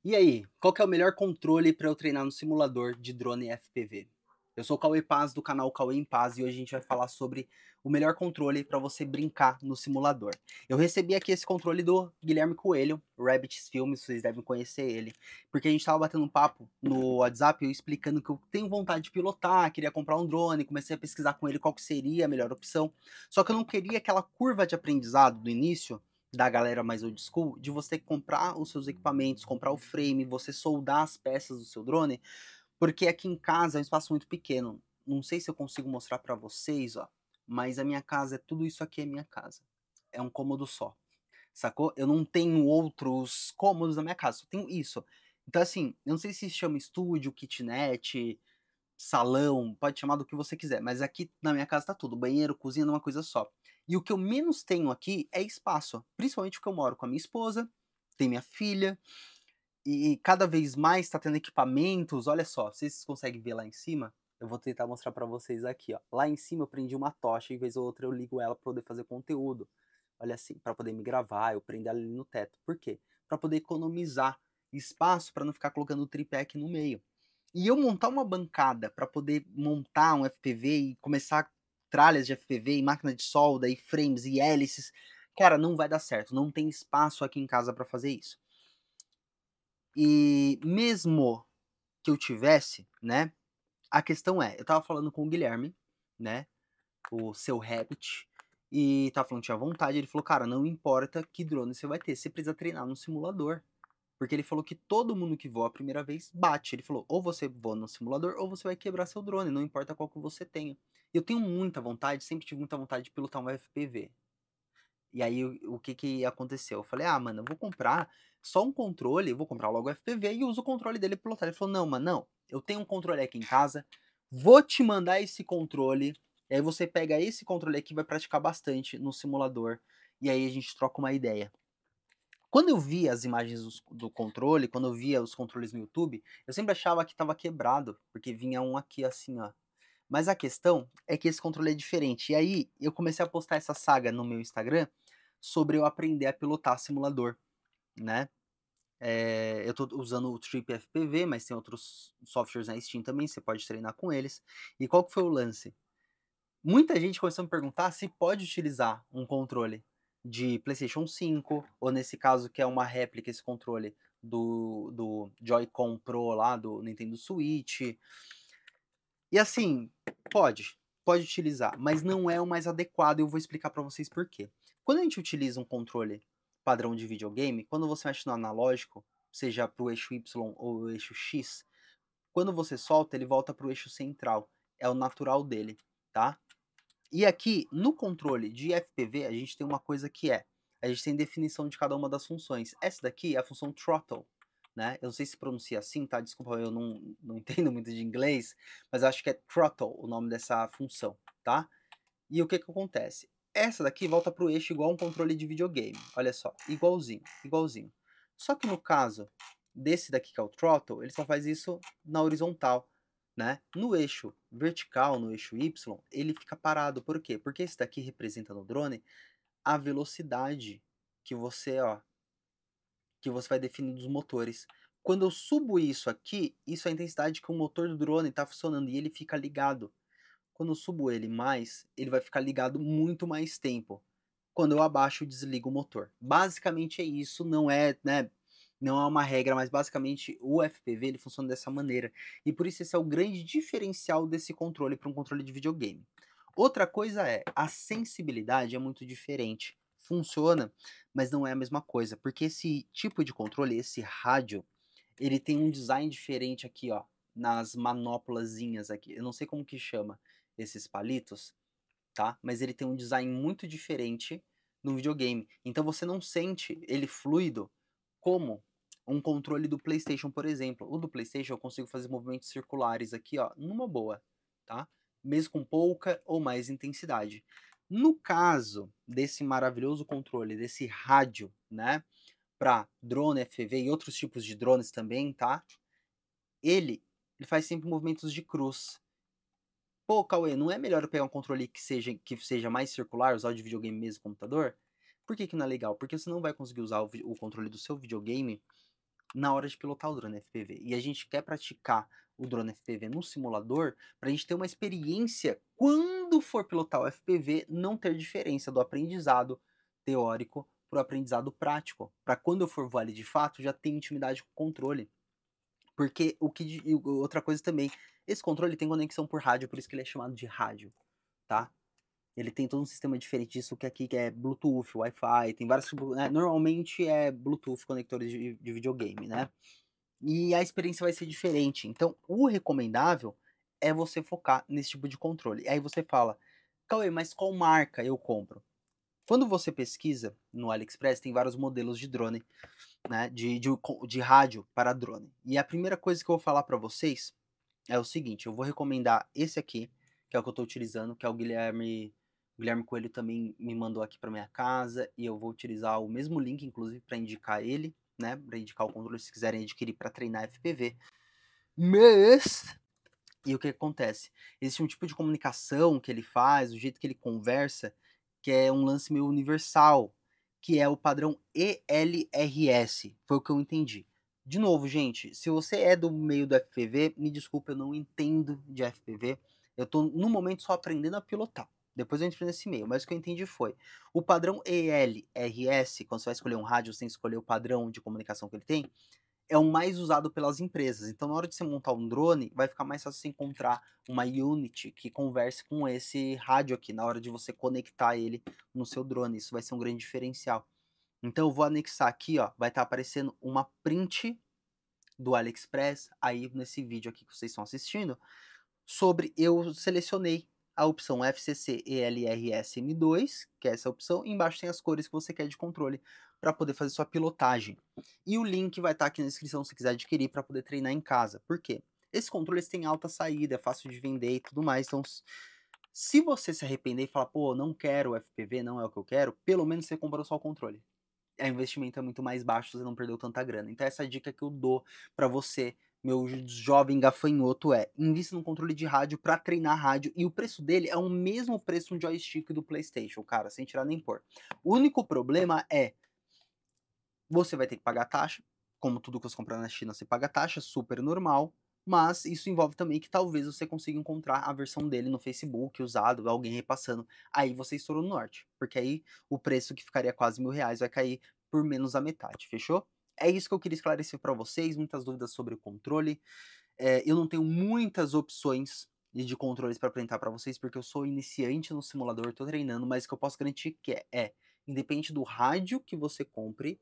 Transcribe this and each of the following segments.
E aí, qual que é o melhor controle para eu treinar no simulador de drone FPV? Eu sou o Cauê Paz do canal Cauê em Paz e hoje a gente vai falar sobre o melhor controle para você brincar no simulador. Eu recebi aqui esse controle do Guilherme Coelho, Rabbits Filmes, vocês devem conhecer ele, porque a gente estava batendo um papo no WhatsApp, eu explicando que eu tenho vontade de pilotar, queria comprar um drone, comecei a pesquisar com ele qual que seria a melhor opção, só que eu não queria aquela curva de aprendizado do início da galera mais old school, de você comprar os seus equipamentos, comprar o frame, você soldar as peças do seu drone, porque aqui em casa é um espaço muito pequeno. Não sei se eu consigo mostrar para vocês, ó, mas a minha casa é tudo isso aqui é minha casa. É um cômodo só, sacou? Eu não tenho outros cômodos na minha casa, só tenho isso. Então assim, eu não sei se chama estúdio, kitnet, salão, pode chamar do que você quiser, mas aqui na minha casa tá tudo, banheiro, cozinha numa coisa só. E o que eu menos tenho aqui é espaço, principalmente porque eu moro com a minha esposa, tem minha filha, e cada vez mais tá tendo equipamentos, olha só, vocês conseguem ver lá em cima? Eu vou tentar mostrar pra vocês aqui, ó. Lá em cima eu prendi uma tocha e vez ou outra eu ligo ela pra poder fazer conteúdo. Olha assim, pra poder me gravar, eu prendo ela ali no teto. Por quê? Pra poder economizar espaço pra não ficar colocando o tripé aqui no meio. E eu montar uma bancada para poder montar um FPV e começar tralhas de FPV e máquina de solda e frames e hélices, cara, não vai dar certo, não tem espaço aqui em casa para fazer isso. E mesmo que eu tivesse, né, a questão é, eu estava falando com o Guilherme, né, o seu Rabbit, e estava falando que tinha vontade, ele falou: "Cara, não importa que drone você vai ter, você precisa treinar no simulador". Porque ele falou que todo mundo que voa a primeira vez bate. Ele falou: ou você voa no simulador ou você vai quebrar seu drone, não importa qual que você tenha. Eu tenho muita vontade, sempre tive muita vontade de pilotar um FPV. E aí o que que aconteceu? Eu falei: "Ah, mano, eu vou comprar só um controle, vou comprar logo o FPV e uso o controle dele pra pilotar". Ele falou: "Não, mano, não. Eu tenho um controle aqui em casa, vou te mandar esse controle, e aí você pega esse controle aqui e vai praticar bastante no simulador, e aí a gente troca uma ideia". Quando eu via as imagens do controle, quando eu via os controles no YouTube, eu sempre achava que estava quebrado, porque vinha um aqui assim, ó. Mas a questão é que esse controle é diferente. E aí eu comecei a postar essa saga no meu Instagram sobre eu aprender a pilotar simulador, né? Eu tô usando o Trip FPV, mas tem outros softwares na Steam também, você pode treinar com eles. E qual que foi o lance? Muita gente começou a me perguntar se pode utilizar um controle de PlayStation 5, ou nesse caso que é uma réplica esse controle do Joy-Con Pro lá do Nintendo Switch. E assim, pode utilizar, mas não é o mais adequado e eu vou explicar para vocês por quê. Quando a gente utiliza um controle padrão de videogame, quando você mexe no analógico, seja para o eixo Y ou o eixo X, quando você solta, ele volta para o eixo central. É o natural dele, tá? E aqui, no controle de FPV, a gente tem uma coisa que é, a gente tem definição de cada uma das funções. Essa daqui é a função throttle, né? Eu não sei se pronuncia assim, tá? Desculpa, eu não entendo muito de inglês, mas acho que é throttle o nome dessa função, tá? E o que que acontece? Essa daqui volta pro eixo igual um controle de videogame. Olha só, igualzinho, igualzinho. Só que no caso desse daqui que é o throttle, ele só faz isso na horizontal, né? No eixo vertical, no eixo Y, ele fica parado. Por quê? Porque esse daqui representa no drone a velocidade que você vai definir dos motores. Quando eu subo isso aqui, isso é a intensidade que o motor do drone está funcionando e ele fica ligado. Quando eu subo ele mais, ele vai ficar ligado muito mais tempo. Quando eu abaixo, eu desligo o motor. Basicamente é isso, não é, né, não é uma regra, mas basicamente o FPV ele funciona dessa maneira. E por isso esse é o grande diferencial desse controle para um controle de videogame. Outra coisa é, a sensibilidade é muito diferente. Funciona, mas não é a mesma coisa, porque esse tipo de controle, esse rádio, ele tem um design diferente aqui, ó, nas manopulazinhas aqui. Eu não sei como que chama esses palitos, tá? Mas ele tem um design muito diferente no videogame. Então você não sente ele fluido como um controle do PlayStation, por exemplo. O do PlayStation eu consigo fazer movimentos circulares aqui, ó, numa boa, tá? Mesmo com pouca ou mais intensidade. No caso desse maravilhoso controle, desse rádio, né, para drone FPV e outros tipos de drones também, tá? Ele faz sempre movimentos de cruz. Pô, Cauê, não é melhor eu pegar um controle que seja mais circular, usar o de videogame mesmo computador? Por que que não é legal? Porque você não vai conseguir usar o controle do seu videogame na hora de pilotar o drone FPV. E a gente quer praticar o drone FPV no simulador para a gente ter uma experiência quando for pilotar o FPV, não ter diferença do aprendizado teórico para o aprendizado prático. Para quando eu for voar ele de fato, já ter intimidade com o controle. Porque outra coisa também, esse controle tem conexão por rádio, por isso que ele é chamado de rádio, tá? Ele tem todo um sistema diferente disso que aqui que é Bluetooth, Wi-Fi, tem vários tipos, né? Normalmente é Bluetooth, conectores de videogame, né? E a experiência vai ser diferente. Então, o recomendável é você focar nesse tipo de controle. Aí você fala, Cauê, mas qual marca eu compro? Quando você pesquisa no AliExpress, tem vários modelos de drone, né? De rádio para drone. E a primeira coisa que eu vou falar para vocês é o seguinte: eu vou recomendar esse aqui, que é o que eu estou utilizando, que é o Guilherme. O Guilherme Coelho também me mandou aqui para minha casa e eu vou utilizar o mesmo link, inclusive, para indicar ele, né? Para indicar o controle se quiserem adquirir para treinar FPV. Mas e o que acontece? Existe um tipo de comunicação que ele faz, o jeito que ele conversa, que é um lance meio universal, que é o padrão ELRS. Foi o que eu entendi. De novo, gente, se você é do meio do FPV, me desculpa, eu não entendo de FPV. Eu tô no momento só aprendendo a pilotar. Depois eu entro nesse meio, mas o que eu entendi foi o padrão ELRS, quando você vai escolher um rádio, você tem que escolher o padrão de comunicação que ele tem, é o mais usado pelas empresas. Então, na hora de você montar um drone, vai ficar mais fácil você encontrar uma unit que converse com esse rádio aqui, na hora de você conectar ele no seu drone. Isso vai ser um grande diferencial. Então, eu vou anexar aqui, ó, vai estar aparecendo uma print do AliExpress, aí nesse vídeo aqui que vocês estão assistindo, sobre eu selecionei a opção FCC ELRS M2, que é essa opção, e embaixo tem as cores que você quer de controle para poder fazer sua pilotagem. E o link vai estar aqui na descrição se quiser adquirir para poder treinar em casa. Por quê? Esses controles têm alta saída, é fácil de vender e tudo mais, então se você se arrepender e falar, pô, não quero o FPV, não é o que eu quero, pelo menos você comprou só o controle. O investimento é muito mais baixo, você não perdeu tanta grana. Então essa dica que eu dou para você, meu jovem gafanhoto, é invista num controle de rádio para treinar rádio, e o preço dele é o mesmo preço do joystick do PlayStation, cara, sem tirar nem pôr. O único problema é você vai ter que pagar taxa, como tudo que você comprar na China, você paga taxa, super normal, mas isso envolve também que talvez você consiga encontrar a versão dele no Facebook, usado, alguém repassando. Aí você estourou no norte, porque aí o preço que ficaria quase R$ 1.000 vai cair por menos da metade, fechou? É isso que eu queria esclarecer para vocês, muitas dúvidas sobre o controle. Eu não tenho muitas opções de controles para apresentar para vocês, porque eu sou iniciante no simulador, estou treinando, mas o que eu posso garantir que independente do rádio que você compre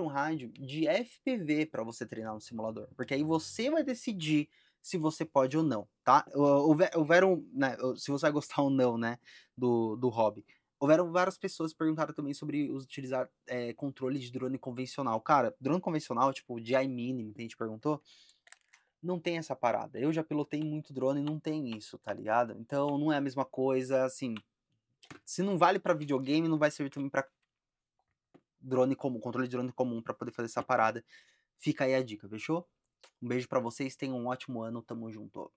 um rádio de FPV para você treinar no simulador, porque aí você vai decidir se você pode ou não, tá? Houveram, né, se você vai gostar ou não, né, do hobby. Houveram várias pessoas que perguntaram também sobre utilizar controle de drone convencional. Cara, drone convencional, tipo de iMini, a gente perguntou, não tem essa parada. Eu já pilotei muito drone e não tem isso, tá ligado? Então não é a mesma coisa, assim, se não vale para videogame, não vai servir também para drone comum, controle de drone comum para poder fazer essa parada. Fica aí a dica, fechou? Um beijo para vocês, tenham um ótimo ano, tamo junto.